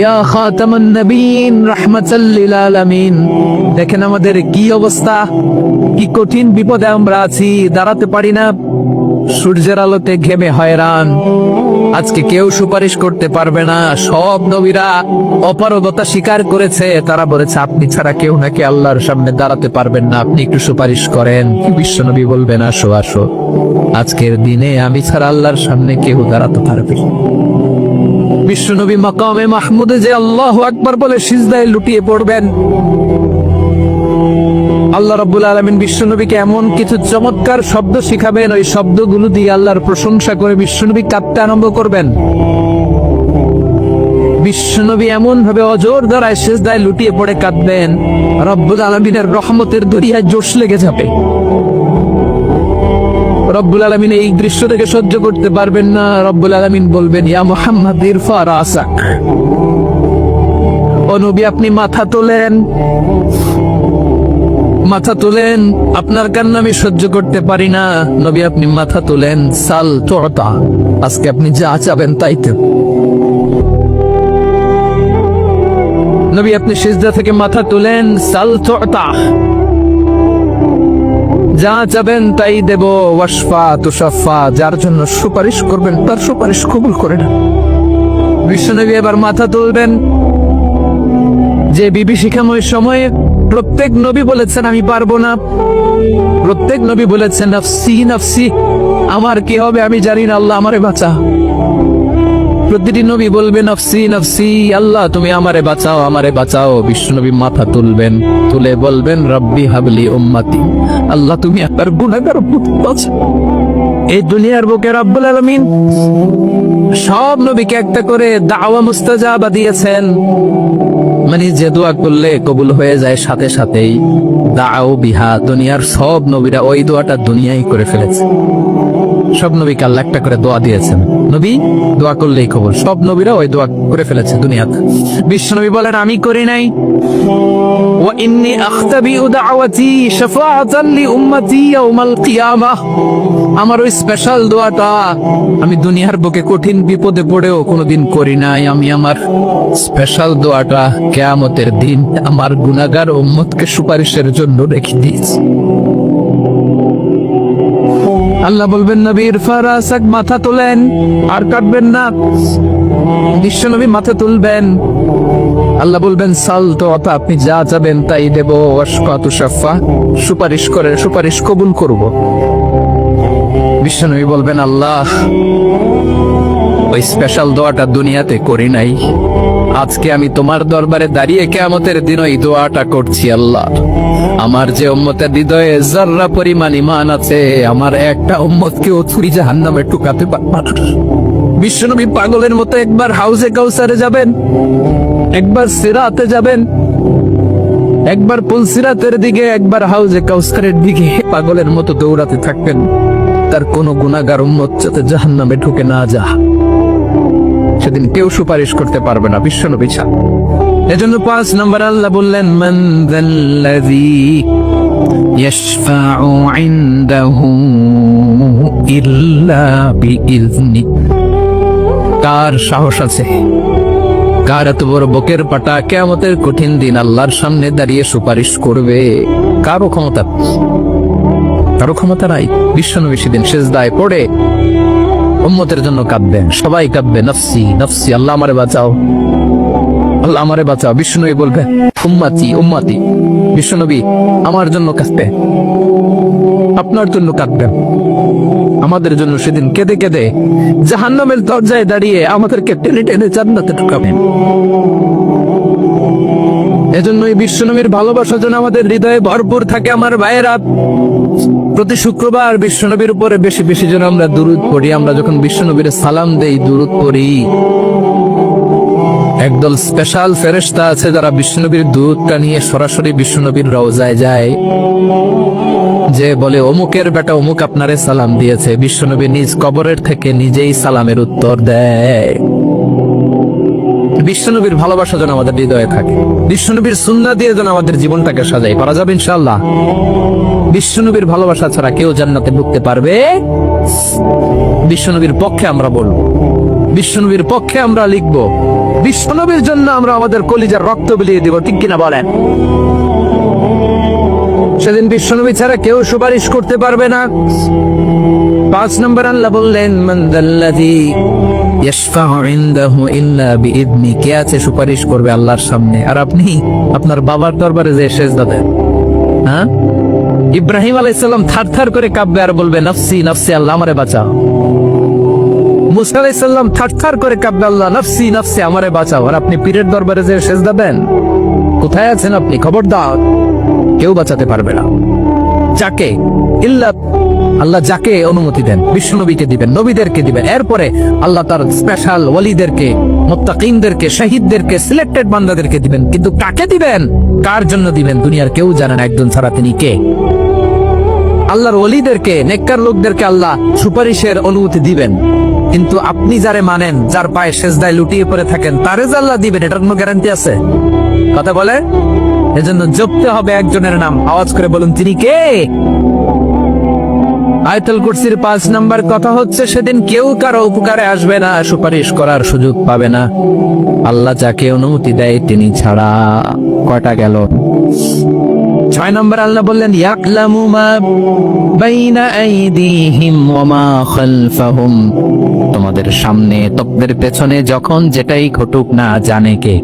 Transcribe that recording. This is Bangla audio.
ইয়া খাতামুন নবীন রাহমাতাল লিল আলামিন। দেখেন আমাদের কি অবস্থা, কি কঠিন বিপদে আমরা আছি, দাঁড়াতে পারি না, সূর্যের আলোতে ঘেমে হয়রান। আজকে কেউ সুপারিশ করতে পারবে না। সব নবীরা অপারগতা স্বীকার করেছে, তারা বলেছে আপনি ছাড়া কেউ নাকি আল্লাহর সামনে দাঁড়াতে পারবেন না, আপনি একটু সুপারিশ করেন। বিশ্ব নবী বলবেন আসো আসো, আজকের দিনে আমি ছাড়া আল্লাহর সামনে কেউ দাঁড়াতে পারবে। বিশ্ব নবী মাকামে মাহমুদে যে আল্লাহু আকবার বলে সিজদায় লুটিয়ে পড়বেন, আল্লাহ রাব্বুল আলামিন বিশ্বনবীকে এমন কিছু চমৎকার শব্দ শিখাবেন, ওই শব্দগুলো দিয়ে আল্লাহর প্রশংসা করে বিশ্বনবী কাঁদতে আরম্ভ করবেন। বিশ্বনবী এমন ভাবে অজর দ্বারায় সিজদায় লুটিয়ে পড়ে কাঁদবেন, রব্বুল আলামিনের রহমতের দরিয়ায় জোশ লেগে যাবে। রব্বুল আলামিন এই দৃশ্য থেকে সহ্য করতে পারবেন না। রব্বুল আলামিন বলবেন ইয়া মুহাম্মদ ইরফা রাসাক, ও নবী আপনি মাথা তোলেন, মাথা তোলেন, আপনার কান্না আমি সহ্য করতে পারি না। নবী আপনি মাথা তোলেন, সাল তুতা, আজকে আপনি যা চাবেন তাই তো। নবী আপনি সিজদা থেকে মাথা তুলেন, সাল তুতা, যা চাবেন তাই দেব। ওয়াশফা তুশাফা, যার জন্য সুপারিশ করবেন তার সুপারিশ কবুল করে না। বিশ্বনবী এবার মাথা তুলবেন। যে বিভীষিকাময় সময়ে প্রত্যেক নবী বলেছেন আমি পারবো না, প্রত্যেক নবী বলেছেন নাফসি নাফসি, আমার কি হবে আমি জানি না, আল্লাহ আমারে বাঁচা। প্রতিটি নবী বলবেন নাফসি নাফসি, আল্লাহ তুমি আমারে বাঁচাও আমারে বাঁচাও। বিশ্বনবী মাথা তুলবেন, তুলে বলবেন রব্বি হাবলি উম্মতি, আল্লাহ তুমি আপনার গুনাহগার উম্মত বাঁচাও। এই দুনিয়ার বুকে রব্বুল আলামিন সব নবীকে একটা করে দাওয়া মুস্তাজাবা দিয়েছেন, মানে যে দোয়া করলে কবুল হয়ে যায় সাথে সাথেই। দাও বিহা, দুনিয়ার সব নবীরা ওই দোয়াটা দুনিয়ায় করে ফেলেছে। সব নবীকে আল্লাহ একটা করে দোয়া দিয়েছেন, নবী দোয়া করলেই কবুল। সব নবীরা ওই দোয়া করে ফেলেছে দুনিয়াতে। বিশ্বনবী বলেন আমি করি নাই। ওয়া ইন্নী আখতাবিউ দাওয়াতি শাফাআতান লি উম্মতি ইয়াউমাল কিয়ামাহ, আমার ওই স্পেশাল দোয়াটা আমি দুনিয়ার বুকে কঠিন বিপদে পড়েও কোনোদিন করি নাই। আমি আমার স্পেশাল দোয়াটা কিয়ামতের দিন আমার গুনাহগার উম্মতকে সুপারিশের জন্য রেখে দিয়েছি। আল্লাহ বলবেন নবী ইরফা রাসাক, মাথা তোলেন, আর কাটবেন না। বিশ্বনবী মাথা তুলবেন, আল্লাহ বলবেন সাল তুতা, আপনি যা চাবেন তাই দেব। ওয়াশফা তুশাফা, সুপারিশ করে সুপারিশ কবুল করব। বিশ্বনবী বলবেন আল্লাহ ওই স্পেশাল দোয়াটা দুনিয়াতে করি নাই, আজকে আমি তোমার দরবারে দাঁড়িয়ে কিয়ামতের দিন ওই দোয়াটা করছি। আল্লাহ আমার যে উম্মতের হৃদয়ে যাররা পরিমাণ ঈমান আছে, আমার একটা উম্মতকেও ছুরি জাহান্নামে ঢুকাতে পারবে না। বিশ্বনবী পাগলের মতো একবার হাউজে কাউসারে যাবেন, একবার সিরাতে যাবেন, একবার পুলসিরাতের দিকে, একবার হাউজে কাউসারের দিকে পাগলের মতো দৌড়াতে থাকবেন। তার কোন গুনাহগার উম্মত যাতে জাহান্নামে ঢুকে না যা, সেদিন কেউ সুপারিশ করতে পারবে না বিশ্বনবী ছাড়া। এজন্য 5 নম্বর আল্লাহ বললেন মান যাল্লাযী ইয়াশফাউ ইনদাহু ইল্লা বিইযনি, কার সাহস আছে, কার এত বড় বুকের পাটা কিয়ামতের কঠিন দিন আল্লাহর সামনে দাঁড়িয়ে সুপারিশ করবে? কারো ক্ষমতা, কারো ক্ষমতা নাই। বিশ্বনবী সেদিন সিজদায় পড়ে উম্মতের জন্য কাঁদবেন, সবাই কাঁদবে নাফসি নাফসি, আল্লাহ আমারে বাঁচাও আল্লাহ আমারে বাঁচাও। বিশ্বনবী বলবে উম্মতি উম্মতি, বিশ্বনবী আমার জন্য কাঁদবে, আপনার জন্য কাঁদবেন, আমাদের জন্য সেদিন কেঁদে কেঁদে জাহান্নামের দরজায় দাঁড়িয়ে আমাদেরকে টেনে টেনে জান্নাতে ঢুকাবেন। এজন্য এই বিশ্বনবীর ভালোবাসা যেন আমাদের হৃদয়ে ভরপুর থাকে। আমার ভাইয়েরা, প্রতি শুক্রবার বিশ্বনবীর উপরে বেশি বেশি যেন আমরা দুরূদ পড়ি। আমরা যখন বিশ্বনবীর সালাম দেই, দুরূদ পড়ি, একদল স্পেশাল ফেরেশতা আছে যারা বিশ্বনবীর দুরূদটা নিয়ে সরাসরি বিশ্বনবীর রওজায় যায়, যে বলে অমুকের বেটা অমুক আপনারে সালাম দিয়েছে। বিশ্বনবী নিজ কবরের থেকে নিজেই সালামের উত্তর দেয়। বিশ্বনবীর ভালোবাসা যেন আমাদের হৃদয়ে থাকে, বিশ্বনবীর সুন্নাহ দিয়ে যেন আমাদের জীবনটাকে সাজাই পারা যাবে ইনশাআল্লাহ। বিশ্বনবীর ভালোবাসা ছাড়া কেউ জান্নাতে ঢুকতে পারবে? বিশ্বনবীর পক্ষে আমরা বলবো। বিশ্বনবীর পক্ষে আমরা লিখব, বিশ্বনবীর জন্য আমরা আমাদের কলিজার রক্ত বিলিয়ে দিব, ঠিক কিনা বলেন? সেদিন বিশ্বনবী ছাড়া কেউ সুপারিশ করতে পারবে না। 5 নম্বর আল্লাহ বললেন, মান যাল্লাযী ইয়াশফাউ ইনদাহু ইল্লা বিইذনি, কে আছে সুপারিশ করবে আল্লাহর সামনে আর আপনি আপনার বাবার দরবারে যে সেজদা দেন? হ্যাঁ, ইব্রাহিম আলাইহিস সালাম থারথার করে কাঁপবে আর বলবে নাফসি নাফসি, আল্লাহ আমারে বাঁচাও। মুসা আলাইহিস সালাম থারথার করে কাঁপবে, আল্লাহ নাফসি নাফসি, আমারে বাঁচাও। আর আপনি পীরের দরবারে যে সেজদা দেন? কোথায় আছেন আপনি? খবরদার, কেউ বাঁচাতে পারবে না। যাকে আল্লাহ যাকে অনুমতি দেন, বিশ্বনবীকে দিবেন, নবীদেরকে দিবেন, এরপরে আল্লাহ তার স্পেশাল ওয়ালিদেরকে, মুত্তাকিনদেরকে, শহীদদেরকে, সিলেক্টেড বান্দাদেরকে দিবেন। কিন্তু কাকে দিবেন, কার জন্য দিবেন, দুনিয়ার কেউ জানে না একজন ছাড়া তিনি কে। আল্লাহর ওয়ালিদেরকে, নেককার লোকদেরকে আল্লাহ সুপারিশের অনুমতি দিবেন, কিন্তু আপনি যারে মানেন, যার পায়ে সেজদায় লুটিয়ে পড়ে থাকেন, তারে যে আল্লাহ দিবেন, এটার কোনো গ্যারান্টি আছে? কথা বলে। এজন্য জপতে হবে একজনের নাম, আওয়াজ করে বলুন, তিনি কে? আয়াতুল কুরসির 5 নাম্বার কথা হচ্ছে, সেদিন কেউ কারো উপকারে আসবে না, সুপারিশ করার সুযোগ পাবে না, আল্লাহ যাকে অনুমতি দেয় তিনি ছাড়া। কয়টা গেল? 6 নম্বর আল্লাহ বললেন, ইয়াকলামু মা বাইনা আইদিহিম ওয়া মা খালফাহুম, তোমাদের সামনে, তোমাদের পেছনে যখন যেটাই ঘটুক না জানে কে?